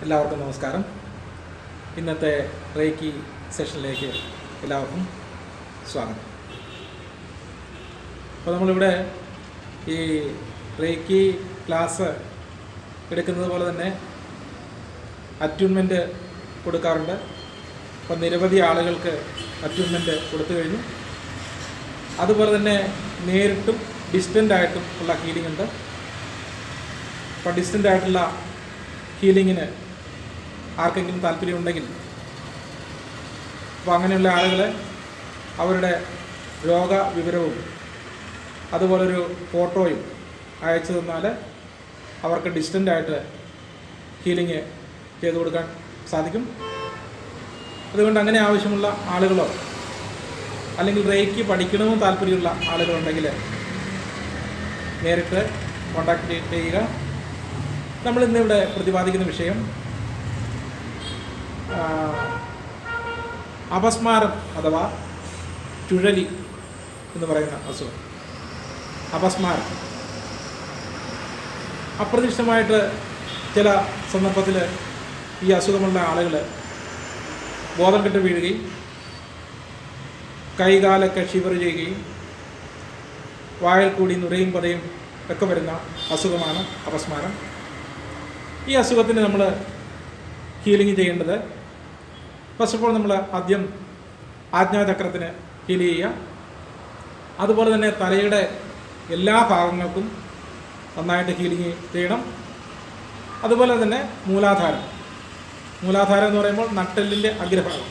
എല്ലാവർക്കും നമസ്കാരം. ഇന്നത്തെ റേക്കി സെഷനിലേക്ക് എല്ലാവർക്കും സ്വാഗതം. അപ്പോൾ നമ്മളിവിടെ ഈ റേക്കി ക്ലാസ് എടുക്കുന്നത് പോലെ തന്നെ അറ്റ്യൂൺമെൻറ്റ് കൊടുക്കാറുണ്ട്. അപ്പോൾ നിരവധി ആളുകൾക്ക് അറ്റ്യൂൺമെൻറ്റ് കൊടുത്തു കഴിഞ്ഞു. അതുപോലെ തന്നെ നേരിട്ടും ഡിസ്റ്റൻ്റായിട്ടും ഉള്ള ഹീലിംഗ് ഉണ്ട്. അപ്പോൾ ഡിസ്റ്റൻ്റായിട്ടുള്ള ഹീലിങ്ങിന് ആർക്കെങ്കിലും താല്പര്യമുണ്ടെങ്കിൽ അപ്പോൾ അങ്ങനെയുള്ള ആളുകൾ അവരുടെ രോഗവിവരവും അതുപോലൊരു ഫോട്ടോയും അയച്ചു തന്നാൽ അവർക്ക് ഡിസ്റ്റൻ്റായിട്ട് ഹീലിംഗ് ചെയ്തു കൊടുക്കാൻ സാധിക്കും. അതുകൊണ്ട് അങ്ങനെ ആവശ്യമുള്ള ആളുകളോ അല്ലെങ്കിൽ റേക്കി പഠിക്കണമെന്ന് താല്പര്യമുള്ള ആളുകളുണ്ടെങ്കിൽ നേരിട്ട് കോൺടാക്റ്റ് ചെയ്യുക. നമ്മളിന്നിവിടെ പ്രതിപാദിക്കുന്ന വിഷയം അപസ്മാരം അഥവാ ചുഴലി എന്ന് പറയുന്ന അസുഖം. അപസ്മാരം അപ്രതീക്ഷിതമായിട്ട് ചില സന്ദർഭത്തിൽ ഈ അസുഖമുള്ള ആളുകൾ ബോധം കെട്ട് വീഴുകയും കൈകാലൊക്കെ ഷിവർ ചെയ്യുകയും വായിൽ കൂടി നുരയും പതയും ഒക്കെ വരുന്ന അസുഖമാണ് അപസ്മാരം. ഈ അസുഖത്തിന് നമ്മൾ ഹീലിംഗ് ചെയ്യേണ്ടത് ഫസ്റ്റ് ഓഫ് ഓൾ നമ്മൾ ആദ്യം ആജ്ഞാചക്രത്തിന് ഹീൽ ചെയ്യുക. അതുപോലെ തന്നെ തലയുടെ എല്ലാ ഭാഗങ്ങൾക്കും നന്നായിട്ട് ഹീലിംഗ് ചെയ്യണം. അതുപോലെ തന്നെ മൂലാധാരം എന്ന് പറയുമ്പോൾ നട്ടെല്ലിൻ്റെ അഗ്രഭാഗം,